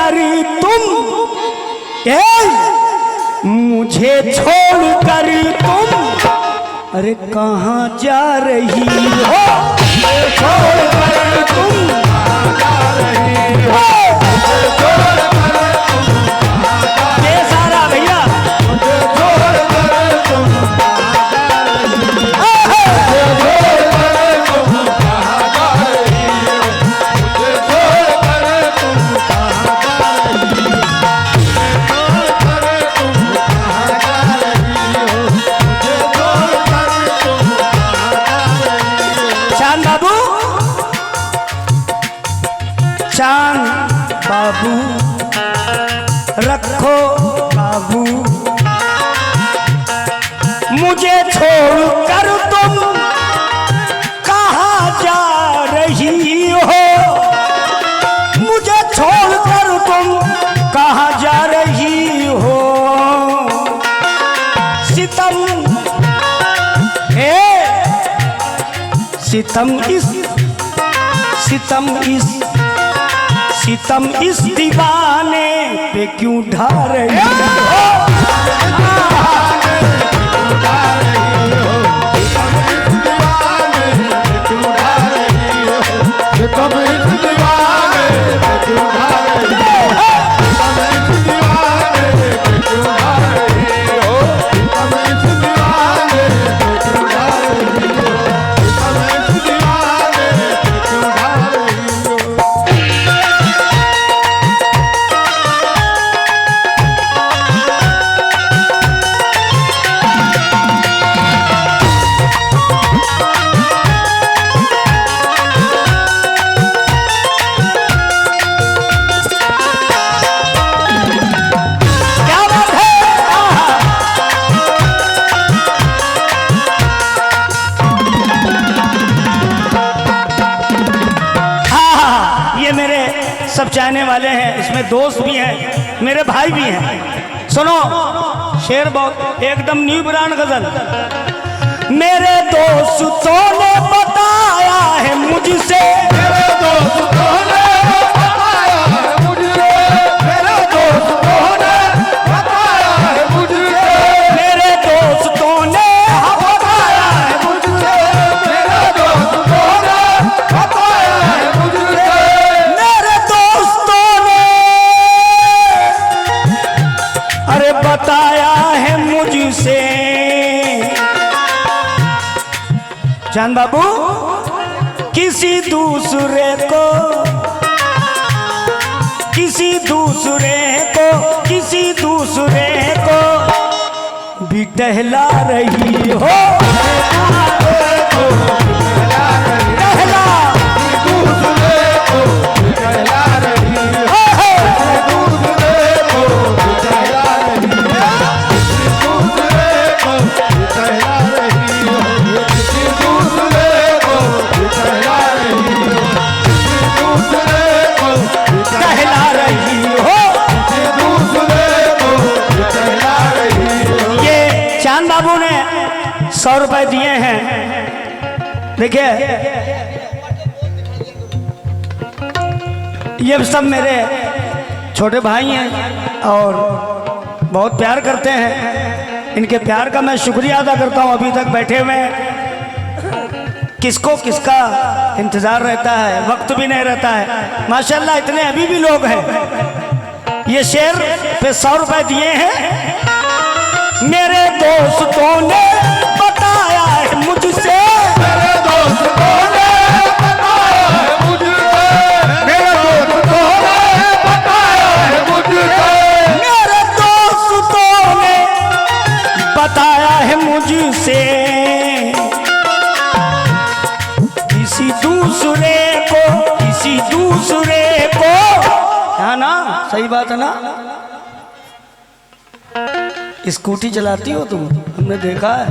कर तुम, मुझे छोड़ कर तुम, अरे कहाँ जा रही हो? छोड़ कर तुम कहाँ जा रही हो? छोड़ कर तुम ये सारा भैया छोड़ कर तुम चांद बाबू रखो काबू, मुझे छोड़ कर तुम कहाँ जा रही हो? मुझे छोड़ कर तुम कहाँ जा रही हो? सितम है सितम सितम इस दीवाने पे क्यों ढा रही हो? सब चाहने वाले हैं, इसमें दोस्त भी हैं, मेरे भाई भी हैं। सुनो शेर बहुत एकदम न्यू ब्रांड गजल। मेरे दोस्तों ने बताया है मुझसे, मेरे दोस्तों ने बताया है मुझसे, मेरे दोस्तों ने बताया है मुझसे, मेरे दोस्तों ने बताया है मुझसे, मेरे दोस्तों ने बताया है मुझसे, मेरे दोस्तों ने अरे बताया है मुझसे। चांद बाबू किसी दूसरे को भी टहला रही हो, टहला दूसरे को टहला रही हो, दूसरे को टहला रही हो, दूसरे को टहला रही हो, दूसरे को टहला रही हो, दूसरे को टहला रही हो, दूसरे को टहला रही हो। ये चांद बाबू ने 100 रुपए दिए हैं। देखिए ये सब मेरे छोटे भाई हैं और बहुत प्यार करते हैं। इनके प्यार का मैं शुक्रिया अदा करता हूँ। अभी तक बैठे हुए किसको किसका इंतजार रहता है, वक्त भी नहीं रहता है। माशाल्लाह इतने अभी भी लोग हैं। ये शेर पे 100 रुपए दिए हैं। मेरे दोस्तों ने बताया है मुझसे, मेरे दोस्तों ने बताया है मुझसे, मेरे दोस्तों ने बताया है मुझसे, मेरे दोस्तों ने बताया है मुझसे। किसी दूसरे को है ना, सही बात है ना। स्कूटी चलाती हो तुम, हमने देखा है।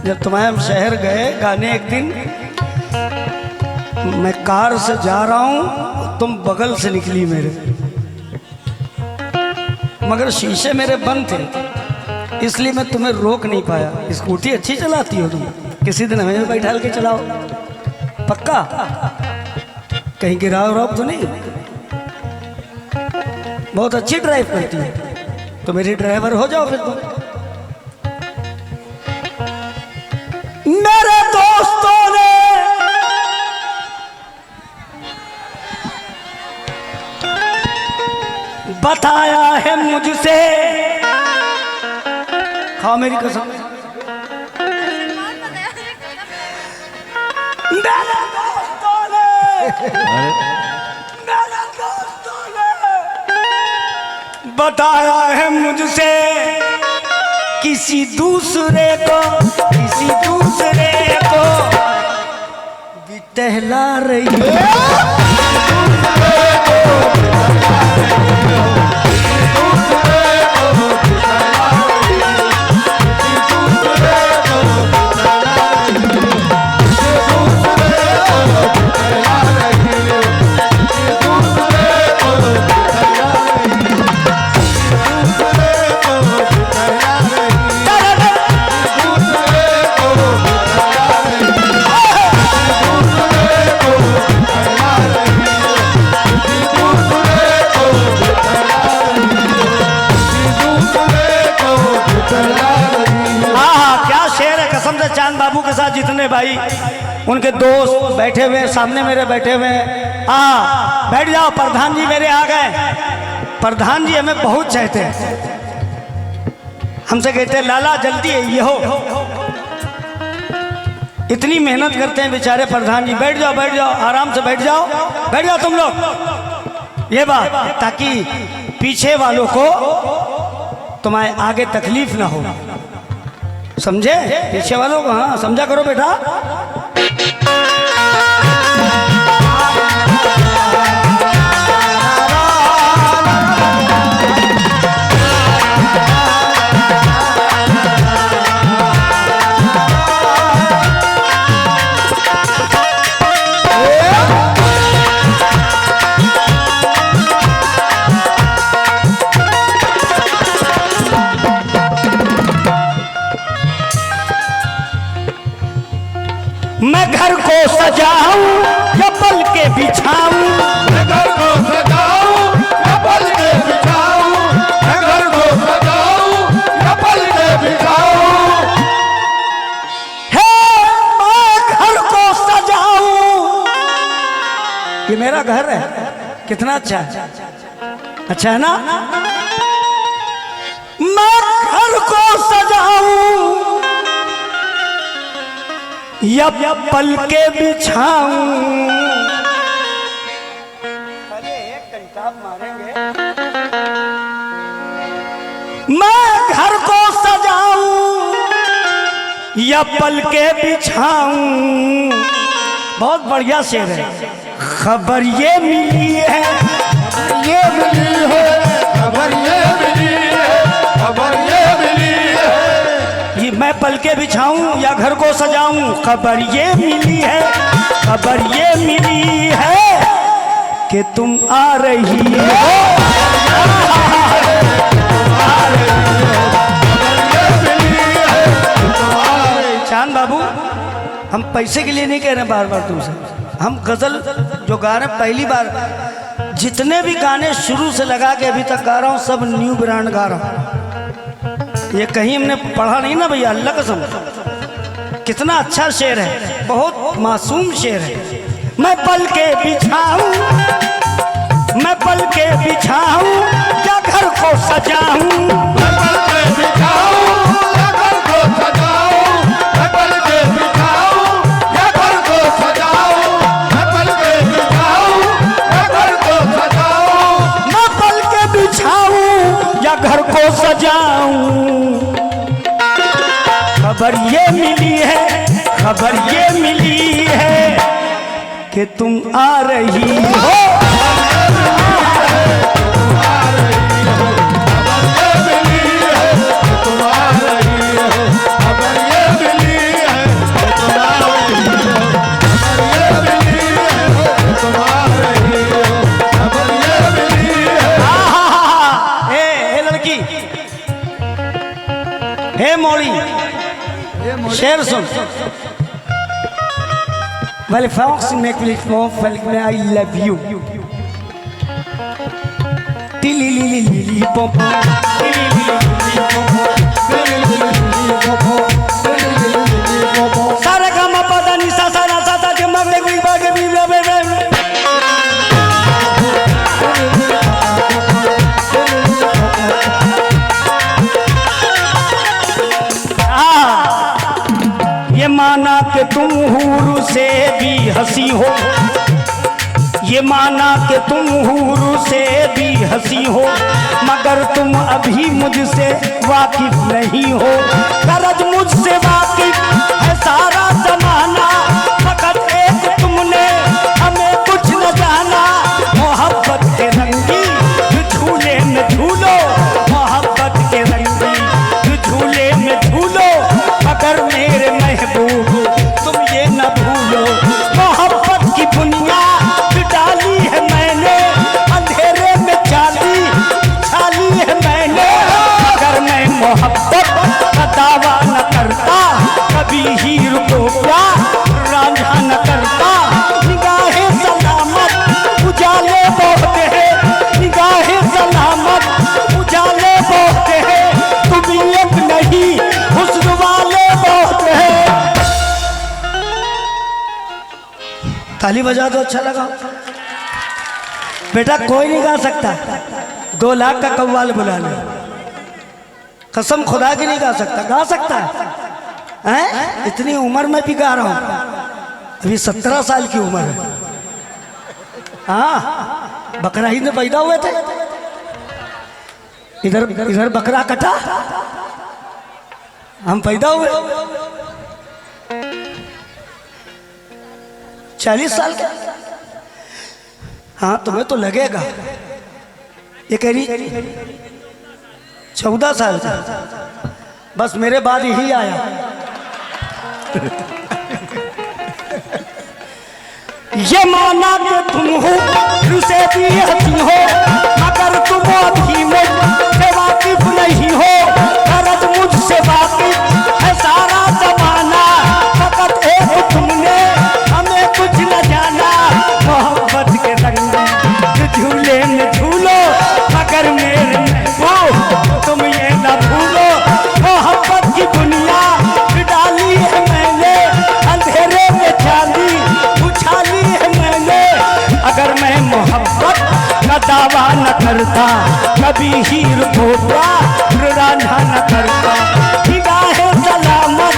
जब तुम्हारे हम शहर गए गाने, एक दिन मैं कार से जा रहा हूं, तुम बगल से निकली मेरे, मगर शीशे मेरे बंद थे इसलिए मैं तुम्हें रोक नहीं पाया। स्कूटी अच्छी चलाती हो तुम, किसी दिन हमें बैठा के चलाओ पक्का, कहीं गिराव तो नहीं। बहुत अच्छी ड्राइव करती है, तो मेरी ड्राइवर हो जाओ फिर तुम। मेरे दोस्तों ने बताया है मुझसे, खाओ मेरी कसम, मेरे दोस्तों ने बताया है मुझसे, किसी दूसरे को भी टहला रही है। चांद बाबू के साथ जितने भाई उनके दोस्त बैठे हुए सामने मेरे बैठे हुए, हाँ बैठ जाओ। प्रधान जी मेरे आ गए। प्रधान जी हमें बहुत चाहते हैं, हमसे कहते हैं लाला जल्दी ये हो, इतनी मेहनत करते हैं बेचारे प्रधान जी। बैठ जाओ आराम से बैठ जाओ तुम लोग, ये बात ताकि पीछे वालों को तुम्हारे आगे तकलीफ ना हो, समझे? पीछे वालों को हाँ समझा करो बेटा। मैं घर को सजाऊं या पल के बिछाऊं, मैं घर को सजाऊं या पल के बिछाऊं, मैं घर को सजाऊं या पल के बिछाऊं, है मैं घर को सजाऊं। ये मेरा घर है, कितना अच्छा है, अच्छा है ना? मैं घर को सजाऊं या पल के बिछाऊं, पहले एक कंटाप मारेंगे। मैं घर को सजाऊं या पल के बिछाऊं, बहुत बढ़िया शेर है। खबर ये मिली है, ये मिली है खबर, ये मिली है खबर, ये मिली है। ये मैं पल के बिछाऊं या घर को सजाऊं, खबर ये मिली है, खबर ये मिली है कि तुम आ रही हो। चांद बाबू हम पैसे के लिए नहीं कह रहे बार बार तुमसे, हम गजल जो गा रहे हैं पहली बार, जितने भी गाने शुरू से लगा के अभी तक गा रहा हूँ सब न्यू ब्रांड गा रहा हूँ। ये कहीं हमने पढ़ा नहीं ना भैया, अल्लाह कसम। कितना अच्छा शेर है, बहुत मासूम शेर है। मैं पल के बिछाऊं, मैं पल के बिछाऊं या घर को सजाऊं, मैं पल के बिछाऊं या घर को सजाऊं, मैं पल के बिछाऊं या घर को सजाऊं, मैं पल के बिछाऊं या घर को सजाऊं, मैं पल के बिछाऊं या घर को सजाऊं। खबर ये मिली है, खबर ये मिली है कि तुम आ रही हो। हे मौली शेर सुन, well fox make me I love you, तिली लिली लिली पोपो तिली लिली लिली पोपो सारे काम पता नहीं सा सा सा सा के मगले भी बागे भी ये माना कि तुम हूर से भी हंसी हो, ये माना कि तुम हूर से भी हंसी हो, मगर तुम अभी मुझसे वाकिफ नहीं हो। गरज मुझसे वाकिफ है सारा जमाना, फकत एक तुमने हमें कुछ न जाना। मोहब्बत के रंगी झूले में झूलो, मोहब्बत के रंगी झूले में झूलो, मगर मेरे महबूब तुम ये न भूलो। मोहब्बत की बुनियाद डाली है मैंने, अंधेरे में छाली है मैंने, मगर मैं मोहब्बत का दावा न करता, कभी हीर को प्यार रांझा न करता। निगाहें सलामत उजाले बहुत है, निगाहें सलामत उजाले बहुत है, तुम एक नहीं हुस्न वाले बहुत है। ताली बजा दो, अच्छा लगा बेटा। कोई नहीं गा सकता, 2 लाख का कव्वाल बुला लो, कसम खुदा की नहीं गा सकता। गा सकता है? इतनी उम्र में भी गा रहा हूं, अभी 17 साल की उम्र है। हाँ, बकरा ही में पैदा हुए थे, इधर बकरा कटा, हम पैदा हुए 40 साल के। हाँ, तुम्हें तो लगेगा, ये कह रही 14 साल का, बस मेरे बाद यही आया। ये माना कि तुम हो से भी हंसी हो, मगर तुम अभी मुझसे वाकिफ नहीं हो। गरज मुझसे वाकिफ है सारा जमाना, फकत एक तुमने हमें कुछ न जाना। मोहब्बत के रंग झूले में झूलो, मगर मेरे महबूब तुम ये न भूलो। मोहब्बत की बुनियाद डाली है मैंने, अंधेरे में छाली उछाली है मैंने, अगर मैं मोहब्बत का दावा न करता, कभी हीर को प्यार रांझा न करता। निगाहें सलामत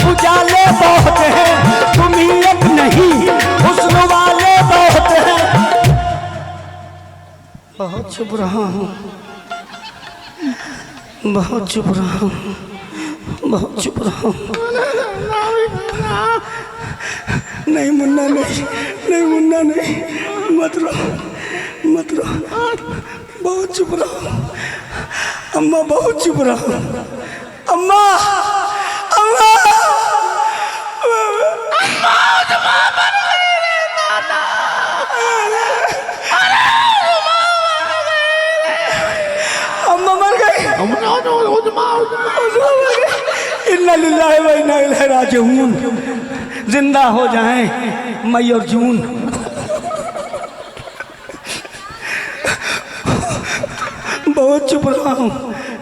उजाले बहुत हैं, तुम ही एक नहीं हुस्न वाले बहुत हैं। बहुत चुप रहा हूँ, बहुत चुप रहा हूँ, बहुत चुप रहा हूँ। नहीं मुन्ना, नहीं मुन्ना, नहीं, मत रो, मत रो, बहुत चुप रहो अम्मा, बहुत चुप रहो अम्मा, अम्मा, अम्मा मर गई। इन्ना लिल्लाहि व इन्ना इलैहि राजिऊन। जिंदा हो जाएं मई और जून। बहुत चुप रहा हूँ,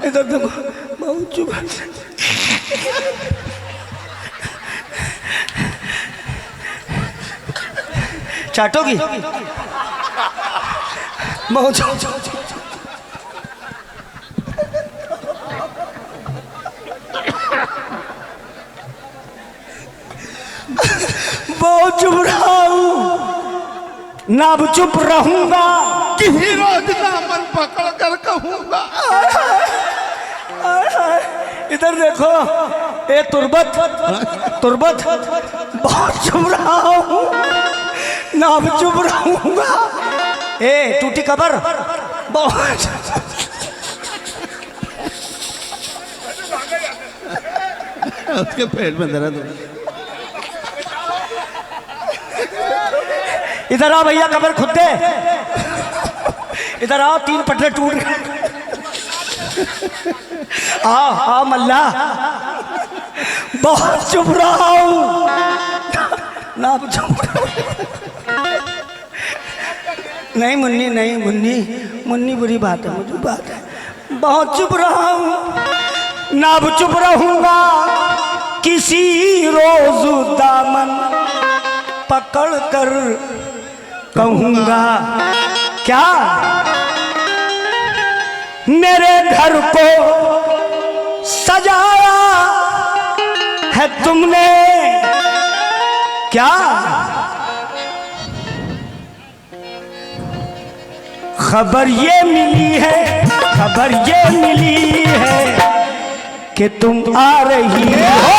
इधर देखो, बहुत चुप। चाटोगी? बहुत चुप। बहुत चुप रहा हूँ, ना अब चुप रहूंगा, किसी रोज दामन पकड़ कर कहूंगा। इधर देखो, ए तुरबत, तुरबत, बहुत चुप रहा हूँ, ना अब चुप रहूंगा। ए टूटी कबर, बहुत उसके पेट में दर्द। इधर आओ भैया, कबर खुद दे। इधर आओ, 3 पटरे टूट गए। आओ आओ मल्ला, बहुत चुप रहा हूँ, ना चुप। नहीं मुन्नी, नहीं मुन्नी, मुन्नी बुरी बात है, मुझे बात है। बहुत चुप रहा हूँ, ना अब चुप रहूंगा। किसी रोज दामन पकड़ कर कहूंगा, क्या मेरे घर को सजाया है तुमने, क्या खबर ये मिली है, खबर ये मिली है कि तुम आ रही हो।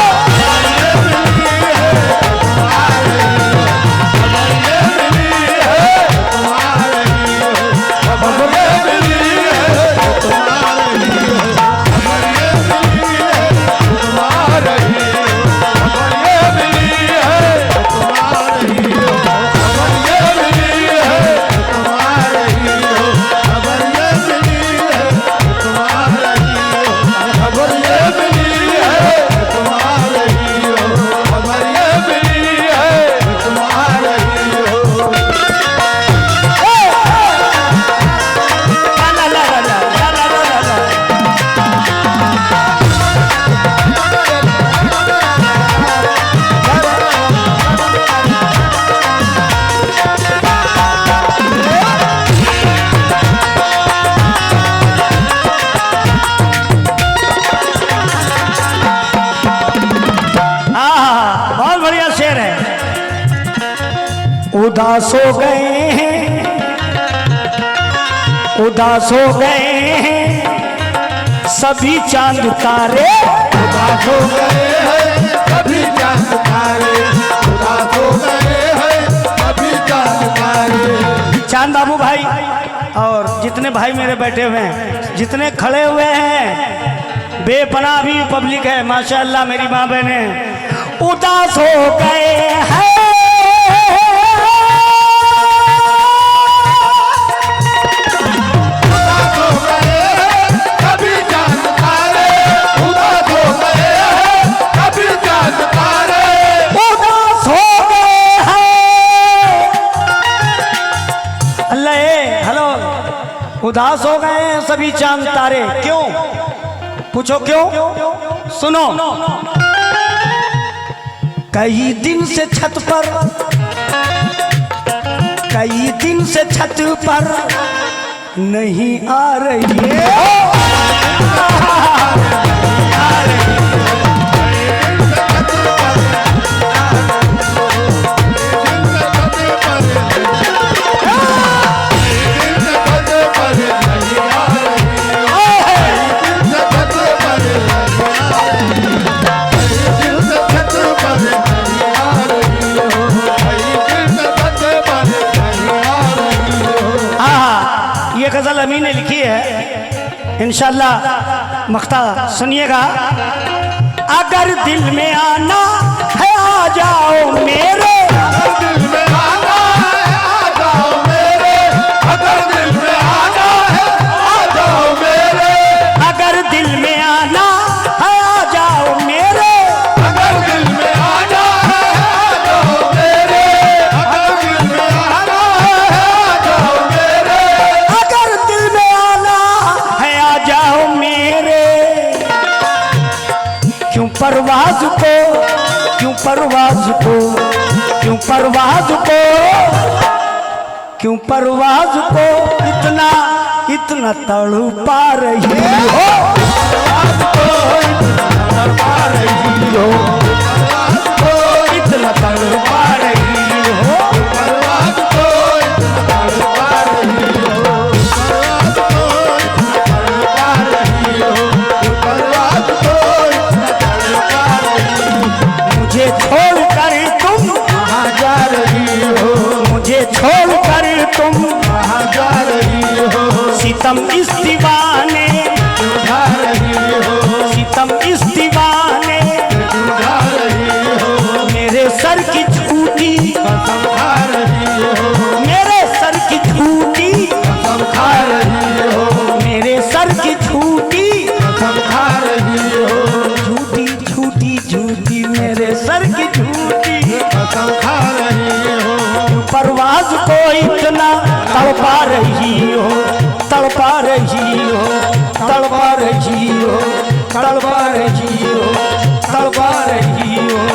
उदास हो गए हैं, उदास हो गए हैं सभी चांद तारे, उदास हो गए हैं सभी चांद तारे, उदास हो गए हैं सभी चांद तारे। चांद बाबू भाई और जितने भाई मेरे बैठे हुए हैं, जितने खड़े हुए हैं, बेपनाह भी पब्लिक है माशाअल्लाह मेरी माँ बहने, उदास हो गए हैं उदास हो गए हैं सभी चांद तारे। क्यों? पूछो क्यों? सुनो, कई दिन से छत पर, कई दिन से छत पर नहीं आ रही है। गजल अमीन ने लिखी है, इंशाल्लाह मख्ता सुनिएगा। अगर दिल में आना है आ जाओ मेरे, दिल में आना है आ जाओ मेरे, अगर दिल में आना है आ जाओ मेरे, अगर दिल में आना है आ जाओ मेरे, अगर दिल में आना है आ जाओ मेरे, अगर दिल में आना है आ जाओ मेरे, अगर दिल में आना है आ जाओ मेरे। क्यों परवाज को, क्यों परवाज को, क्यों परवाज को, क्यों परवाज को इतना इतना तड़पा रही हो, इतना तड़पा रही हो। मुझे छोड़ कर तुम कहाँ जा रही हो, मुझे छोड़ कर तुम कहाँ जा रही हो, सितम इस दीवाने, जा रही हो, सितम इस दीवाने, जा रही हो, मेरे सर की झूठी कसम खा रही हो, मेरे सर की झूठी कसम खा रही हो, मेरे सर की झूठी कसम खा रही हो, झूठी झूठी झूठी मेरे सर की झूठी कसम खा रही हो। परवाज को इतना तड़पा रही हो, तड़पा रही हो, तड़पा रही हो, तड़पा रही हो, तड़पा रही हो,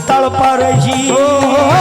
तड़पा रही हो।